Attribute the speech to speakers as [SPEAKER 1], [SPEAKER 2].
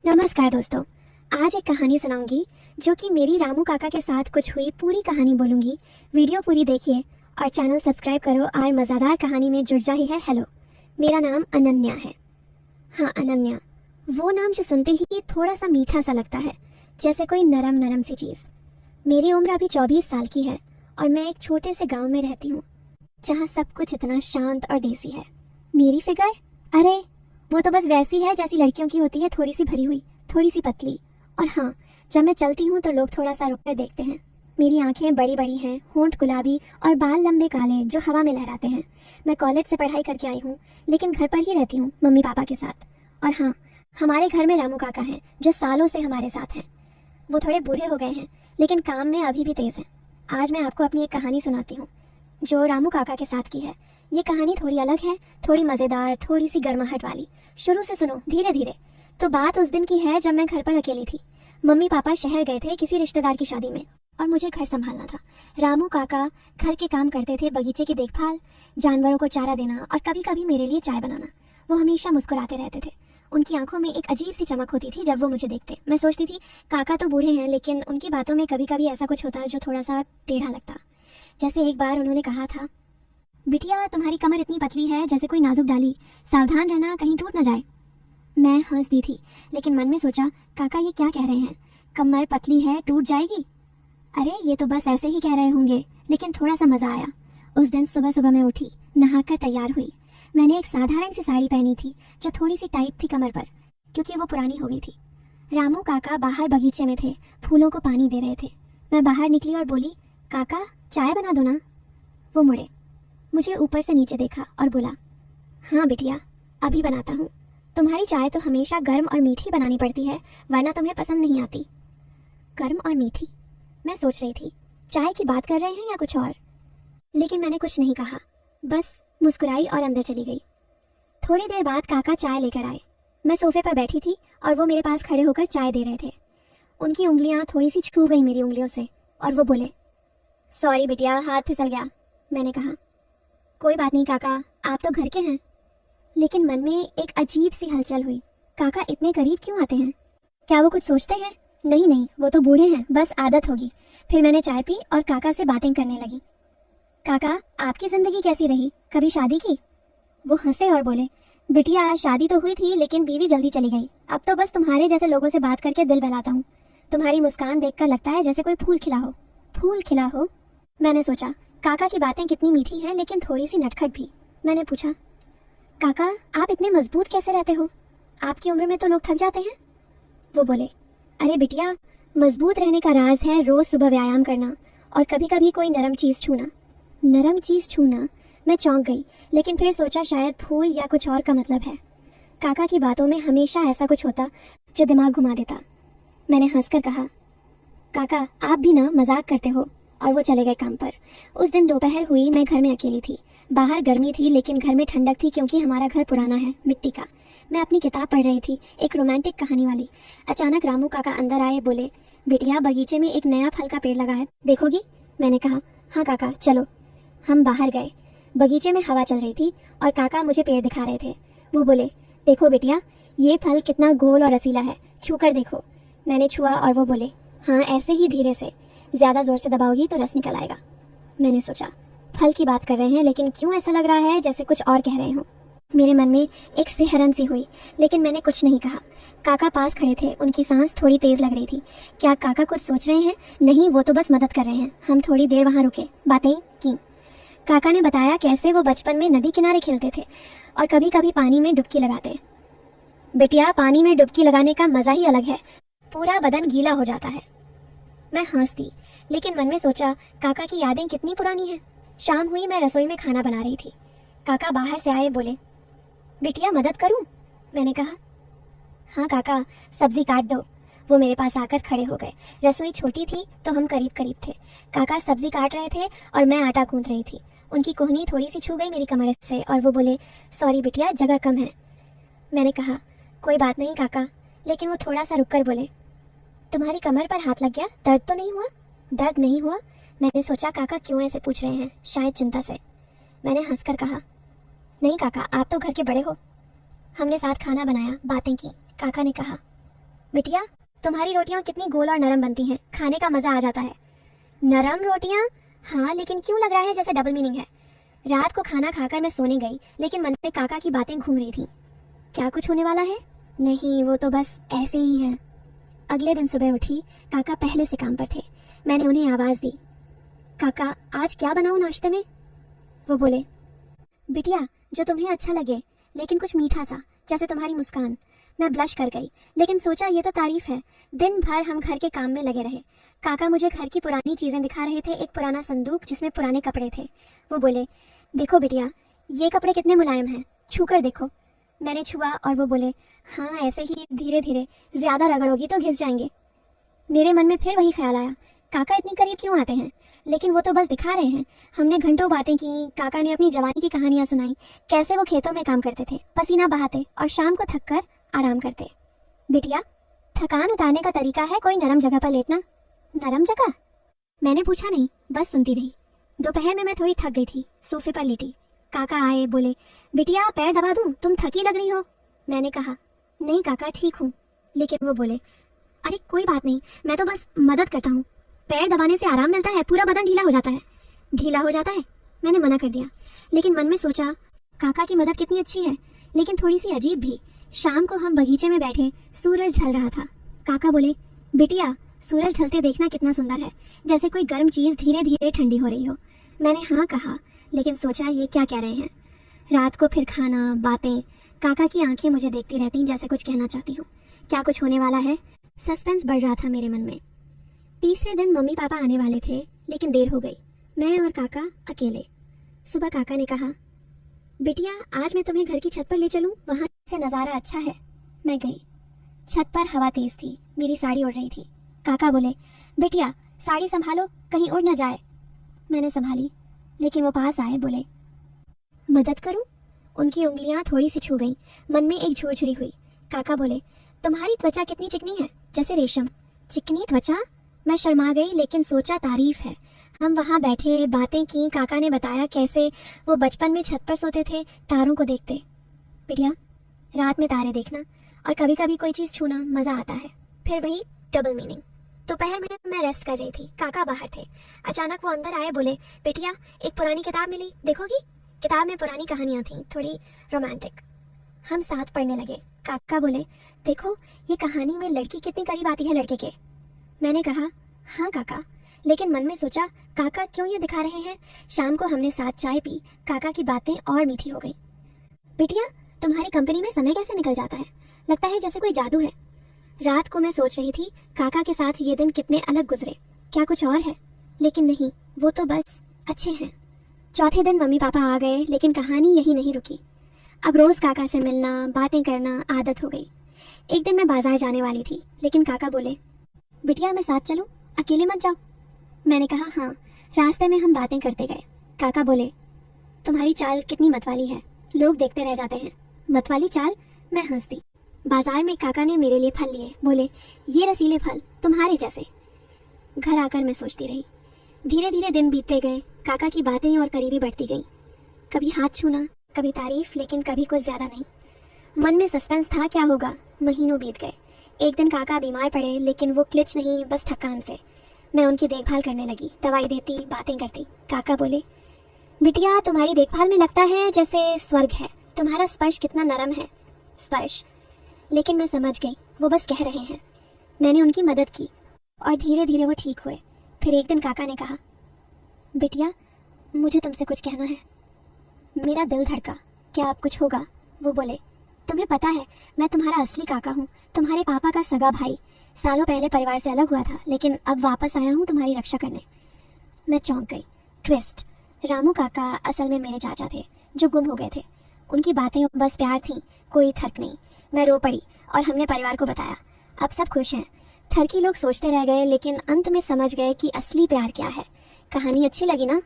[SPEAKER 1] नमस्कार दोस्तों। आज एक कहानी सुनाऊंगी जो कि मेरी रामू काका के साथ कुछ हुई पूरी कहानी बोलूंगी। वीडियो पूरी देखिए और चैनल सब्सक्राइब करो और मज़ेदार कहानी में जुड़ जाही है। हेलो, मेरा नाम अनन्या है। हाँ, अनन्या, वो नाम जो सुनते ही थोड़ा सा मीठा सा लगता है, जैसे कोई नरम नरम सी चीज़। मेरी उम्र अभी 24 साल की है और मैं एक छोटे से गाँव में रहती हूँ जहाँ सब कुछ इतना शांत और देसी है। मेरी फिगर, अरे वो तो बस वैसी है जैसी लड़कियों की होती है, थोड़ी सी भरी हुई, थोड़ी सी पतली। और हाँ, जब मैं चलती हूँ तो लोग थोड़ा सा रुक कर देखते हैं। मेरी आंखें बड़ी बड़ी हैं, होंठ गुलाबी और बाल लंबे काले जो हवा में लहराते हैं। मैं कॉलेज से पढ़ाई करके आई हूँ, लेकिन घर पर ही रहती हूँ मम्मी पापा के साथ। और हाँ, हमारे घर में रामू काका हैं जो सालों से हमारे साथ हैं। वो थोड़े बूढ़े हो गए हैं लेकिन काम में अभी भी तेज़ हैं। आज मैं आपको अपनी एक कहानी सुनाती हूँ जो रामू काका के साथ की है। ये कहानी थोड़ी अलग है, थोड़ी मज़ेदार, थोड़ी सी गर्माहट वाली। शुरू से सुनो, धीरे धीरे। तो बात उस दिन की है जब मैं घर पर अकेली थी। मम्मी पापा शहर गए थे किसी रिश्तेदार की शादी में और मुझे घर संभालना था। रामू काका घर के काम करते थे, बगीचे की देखभाल, जानवरों को चारा देना और कभी कभी मेरे लिए चाय बनाना। वो हमेशा मुस्कुराते रहते थे। उनकी आंखों में एक अजीब सी चमक होती थी जब वो मुझे देखते। मैं सोचती थी काका तो बूढ़े हैं, लेकिन उनकी बातों में कभी कभी ऐसा कुछ होता है जो थोड़ा सा टेढ़ा लगता। जैसे एक बार उन्होंने कहा था, बिटिया तुम्हारी कमर इतनी पतली है जैसे कोई नाजुक डाली, सावधान रहना कहीं टूट न जाए। मैं हंस दी थी, लेकिन मन में सोचा काका ये क्या कह रहे हैं, कमर पतली है टूट जाएगी। अरे ये तो बस ऐसे ही कह रहे होंगे। लेकिन थोड़ा सा मजा आया। उस दिन सुबह सुबह मैं उठी, नहाकर तैयार हुई। मैंने एक साधारण सी साड़ी पहनी थी जो थोड़ी सी टाइट थी कमर पर, क्योंकि वो पुरानी हो गई थी। रामू काका बाहर बगीचे में थे, फूलों को पानी दे रहे थे। मैं बाहर निकली और बोली, काका चाय बना दो ना। वो मुड़े, मुझे ऊपर से नीचे देखा और बोला, हाँ बिटिया अभी बनाता हूँ। तुम्हारी चाय तो हमेशा गर्म और मीठी बनानी पड़ती है, वरना तुम्हें पसंद नहीं आती। गर्म और मीठी? मैं सोच रही थी चाय की बात कर रहे हैं या कुछ और। लेकिन मैंने कुछ नहीं कहा, बस मुस्कुराई और अंदर चली गई। थोड़ी देर बाद काका चाय लेकर आए। मैं सोफे पर बैठी थी और वो मेरे पास खड़े होकर चाय दे रहे थे। उनकी उंगलियां थोड़ी सी छू गई मेरी उंगलियों से और वो बोले, सॉरी बिटिया, हाथ फिसल गया। मैंने कहा, कोई बात नहीं काका, आप तो घर के हैं। लेकिन मन में एक अजीब सी हलचल हुई। काका इतने करीब क्यों आते हैं? क्या वो कुछ सोचते हैं? नहीं नहीं, वो तो बूढ़े हैं, बस आदत होगी। फिर मैंने चाय पी और काका से बातें करने लगी। काका आपकी जिंदगी कैसी रही, कभी शादी की? वो हंसे और बोले, बिटिया शादी तो हुई थी लेकिन बीवी जल्दी चली गई। अब तो बस तुम्हारे जैसे लोगों से बात करके दिल बहलाता हूँ। तुम्हारी मुस्कान देखकर लगता है जैसे कोई फूल खिला हो। फूल खिला हो? मैंने सोचा काका की बातें कितनी मीठी हैं लेकिन थोड़ी सी नटखट भी। मैंने पूछा, काका आप इतने मजबूत कैसे रहते हो? आपकी उम्र में तो लोग थक जाते हैं। वो बोले, अरे बिटिया, मजबूत रहने का राज है रोज सुबह व्यायाम करना और कभी कभी कोई नरम चीज छूना। नरम चीज छूना? मैं चौंक गई, लेकिन फिर सोचा शायद फूल या कुछ और का मतलब है। काका की बातों में हमेशा ऐसा कुछ होता जो दिमाग घुमा देता। मैंने हंसकर कहा, काका आप भी ना मजाक करते हो। और वो चले गए काम पर। उस दिन दोपहर हुई, मैं घर में अकेली थी। बाहर गर्मी थी लेकिन घर में ठंडक थी, क्योंकि हमारा घर पुराना है, मिट्टी का। मैं अपनी किताब पढ़ रही थी, एक रोमांटिक कहानी वाली। अचानक रामू काका अंदर आए, बोले, बिटिया बगीचे में एक नया फल का पेड़ लगा है, देखोगी? मैंने कहा, हाँ काका चलो। हम बाहर गए। बगीचे में हवा चल रही थी और काका मुझे पेड़ दिखा रहे थे। वो बोले, देखो बिटिया ये फल कितना गोल और रसीला है, छू कर देखो। मैंने छुआ और वो बोले, हाँ ऐसे ही धीरे से, ज्यादा जोर से दबाओगी तो रस निकल आएगा। मैंने सोचा फल की बात कर रहे हैं, लेकिन क्यों ऐसा लग रहा है जैसे कुछ और कह रहे हो। मेरे मन में एक सिहरन सी हुई, लेकिन मैंने कुछ नहीं कहा। काका पास खड़े थे, उनकी सांस थोड़ी तेज लग रही थी। क्या काका कुछ सोच रहे हैं? नहीं, वो तो बस मदद कर रहे हैं। हम थोड़ी देर वहाँ रुके, बातें की। काका ने बताया कैसे वो बचपन में नदी किनारे खेलते थे और कभी कभी पानी में डुबकी लगाते। बिटिया पानी में डुबकी लगाने का मजा ही अलग है, पूरा बदन गीला हो जाता है। मैं हंस दी, लेकिन मन में सोचा काका की यादें कितनी पुरानी हैं। शाम हुई, मैं रसोई में खाना बना रही थी। काका बाहर से आए, बोले, बिटिया मदद करूं? मैंने कहा, हाँ काका सब्जी काट दो। वो मेरे पास आकर खड़े हो गए। रसोई छोटी थी तो हम करीब करीब थे। काका सब्जी काट रहे थे और मैं आटा गूंथ रही थी। उनकी कोहनी थोड़ी सी छू गई मेरी कमर से और वो बोले, सॉरी बिटिया जगह कम है। मैंने कहा, कोई बात नहीं काका। लेकिन वो थोड़ा सा रुक कर बोले, तुम्हारी कमर पर हाथ लग गया, दर्द तो नहीं हुआ? दर्द नहीं हुआ? मैंने सोचा काका क्यों ऐसे पूछ रहे हैं, शायद चिंता से। मैंने हंसकर कहा, नहीं काका आप तो घर के बड़े हो। हमने साथ खाना बनाया, बातें की। काका ने कहा, बिटिया, तुम्हारी रोटियां कितनी गोल और नरम बनती हैं, खाने का मजा आ जाता है। नरम रोटियां? हाँ, लेकिन क्यों लग रहा है जैसे डबल मीनिंग है। रात को खाना खाकर मैं सोने गई, लेकिन मन में काका की बातें घूम रही थी। क्या कुछ होने वाला है? नहीं, वो तो बस ऐसे ही है। अगले दिन सुबह उठी, काका पहले से काम पर थे। मैंने उन्हें आवाज दी, काका आज क्या बनाऊं नाश्ते में? वो बोले, बिटिया जो तुम्हें अच्छा लगे, लेकिन कुछ मीठा सा, जैसे तुम्हारी मुस्कान। मैं ब्लश कर गई, लेकिन सोचा ये तो तारीफ है। दिन भर हम घर के काम में लगे रहे। काका मुझे घर की पुरानी चीजें दिखा रहे थे, एक पुराना संदूक जिसमें पुराने कपड़े थे। वो बोले, देखो बिटिया, ये कपड़े कितने मुलायम हैं, छू कर देखो। मैंने छुआ और वो बोले, हाँ ऐसे ही धीरे धीरे, ज्यादा रगड़ोगी तो घिस जाएंगे। मेरे मन में फिर वही ख्याल आया, काका इतनी करीब क्यों आते हैं? लेकिन वो तो बस दिखा रहे हैं। हमने घंटों बातें की, काका ने अपनी जवानी की कहानियां सुनाई, कैसे वो खेतों में काम करते थे, पसीना बहाते और शाम को थक कर आराम करते। बिटिया, थकान उतारने का तरीका है कोई नरम जगह पर लेटना। नरम जगह? मैंने पूछा नहीं, बस सुनती रही। दोपहर में मैं थोड़ी थक गई थी, सोफे पर लेटी। काका आए, बोले, बिटिया पैर दबा दूं, तुम थकी लग रही हो। मैंने कहा, नहीं काका ठीक हूँ। लेकिन वो बोले, अरे कोई बात नहीं, मैं तो बस मदद करता हूँ। पैर दबाने से आराम मिलता है, पूरा बदन ढीला हो जाता है। ढीला हो जाता है? मैंने मना कर दिया, लेकिन मन में सोचा काका की मदद कितनी अच्छी है, लेकिन थोड़ी सी अजीब भी। शाम को हम बगीचे में बैठे, सूरज ढल रहा था। काका बोले, बिटिया सूरज ढलते देखना कितना सुंदर है, जैसे कोई गर्म चीज धीरे धीरे ठंडी हो रही हो। मैंने हाँ कहा, लेकिन सोचा ये क्या कह रहे हैं। रात को फिर खाना, बातें। काका की आंखें मुझे देखती रहती जैसे कुछ कहना चाहती हूँ। क्या कुछ होने वाला है? सस्पेंस बढ़ रहा था मेरे मन में। तीसरे दिन मम्मी पापा आने वाले थे, लेकिन देर हो गई। मैं और काका अकेले। सुबह काका ने कहा, बिटिया आज मैं तुम्हें घर की छत पर ले चलूं, वहां से नज़ारा अच्छा है। मैं गई। छत पर हवा तेज थी, मेरी साड़ी उड़ रही थी। काका बोले, बिटिया साड़ी संभालो, कहीं उड़ न जाए। मैंने संभाली, लेकिन वो पास आए, बोले, मदद करूं? उनकी उंगलियां थोड़ी सी छू गईं। मन में एक झुरझुरी हुई। काका बोले, तुम्हारी त्वचा कितनी चिकनी है, जैसे रेशम। चिकनी त्वचा? मैं शर्मा गई, लेकिन सोचा तारीफ है। हम वहाँ बैठे, बातें की। काका ने बताया कैसे वो बचपन में छत पर सोते थे, तारों को देखते। बिटिया रात में तारे देखना और कभी कभी कोई चीज़ छूना मज़ा आता है। फिर वही डबल मीनिंग। दोपहर में मैं रेस्ट कर रही थी, काका बाहर थे। अचानक वो अंदर आए, बोले, बिटिया एक पुरानी किताब मिली, देखोगी? किताब में पुरानी कहानियाँ थीं, थोड़ी रोमांटिक। हम साथ पढ़ने लगे। काका बोले, देखो ये कहानी में लड़की कितनी करीब आती है लड़के के। मैंने कहा, हाँ काका, लेकिन मन में सोचा काका क्यों ये दिखा रहे हैं। शाम को हमने साथ चाय पी, काका की बातें और मीठी हो गई। बिटिया तुम्हारी कंपनी में समय कैसे निकल जाता है, लगता है जैसे कोई जादू है। रात को मैं सोच रही थी काका के साथ ये दिन कितने अलग गुजरे, क्या कुछ और है? लेकिन नहीं, वो तो बस अच्छे हैं। चौथे दिन मम्मी पापा आ गए, लेकिन कहानी यही नहीं रुकी। अब रोज काका से मिलना, बातें करना आदत हो गई। एक दिन मैं बाजार जाने वाली थी, लेकिन काका बोले, बिटिया मैं साथ चलूं, अकेले मत जाओ। मैंने कहा हाँ। रास्ते में हम बातें करते गए। काका बोले, तुम्हारी चाल कितनी मतवाली है, लोग देखते रह जाते हैं। मतवाली चाल? मैं हंस दी। बाजार में काका ने मेरे लिए फल लिए, बोले, ये रसीले फल तुम्हारे जैसे। घर आकर मैं सोचती रही। धीरे धीरे दिन बीतते गए, काका की बातें और करीबी बढ़ती गई। कभी हाथ छूना, कभी तारीफ, लेकिन कभी कुछ ज्यादा नहीं। मन में सस्पेंस था क्या होगा। महीनों बीत गए। एक दिन काका बीमार पड़े, लेकिन वो क्लिच नहीं, बस थकान से। मैं उनकी देखभाल करने लगी, दवाई देती, बातें करती। काका बोले, बिटिया तुम्हारी देखभाल में लगता है जैसे स्वर्ग है, तुम्हारा स्पर्श कितना नरम है। स्पर्श? लेकिन मैं समझ गई वो बस कह रहे हैं। मैंने उनकी मदद की और धीरे धीरे वो ठीक हुए। फिर एक दिन काका ने कहा, बिटिया मुझे तुमसे कुछ कहना है। मेरा दिल धड़का, क्या अब कुछ होगा? वो बोले, तुम्हें पता है मैं तुम्हारा असली काका हूँ, तुम्हारे पापा का सगा भाई। सालों पहले परिवार से अलग हुआ था, लेकिन अब वापस आया हूँ तुम्हारी रक्षा करने। मैं चौंक गई। ट्विस्ट, रामू काका असल में मेरे चाचा थे जो गुम हो गए थे। उनकी बातें बस प्यार थी, कोई थर्क नहीं। मैं रो पड़ी और हमने परिवार को बताया। अब सब खुश हैं। थर्की लोग सोचते रह गए, लेकिन अंत में समझ गए कि असली प्यार क्या है। कहानी अच्छी लगी ना?